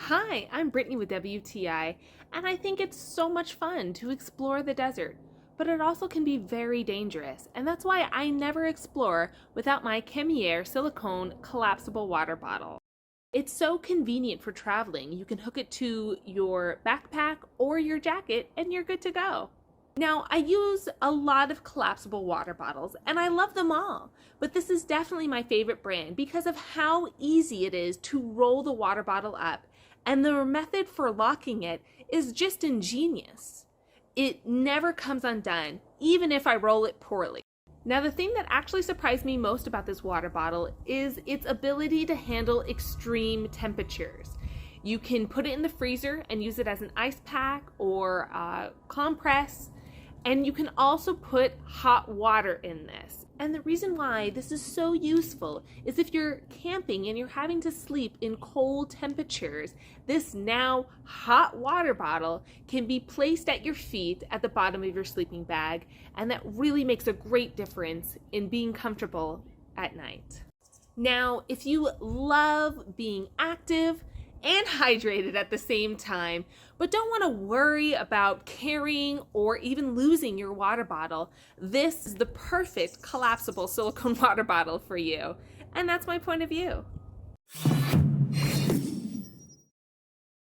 Hi, I'm Brittany with WTI, and I think it's so much fun to explore the desert, but it also can be very dangerous, and that's why I never explore without my Kemier silicone collapsible water bottle. It's so convenient for traveling. You can hook it to your backpack or your jacket, and you're good to go. Now, I use a lot of collapsible water bottles, and I love them all, but this is definitely my favorite brand because of how easy it is to roll the water bottle up, and the method for locking it is just ingenious. It never comes undone, even if I roll it poorly. Now, the thing that actually surprised me most about this water bottle is its ability to handle extreme temperatures. You can put it in the freezer and use it as an ice pack or a compress. And you can also put hot water in this. And the reason why this is so useful is if you're camping and you're having to sleep in cold temperatures, this now hot water bottle can be placed at your feet at the bottom of your sleeping bag, and that really makes a great difference in being comfortable at night. Now, if you love being active and hydrated at the same time, but don't want to worry about carrying or even losing your water bottle, this is the perfect collapsible silicone water bottle for you. And that's my point of view.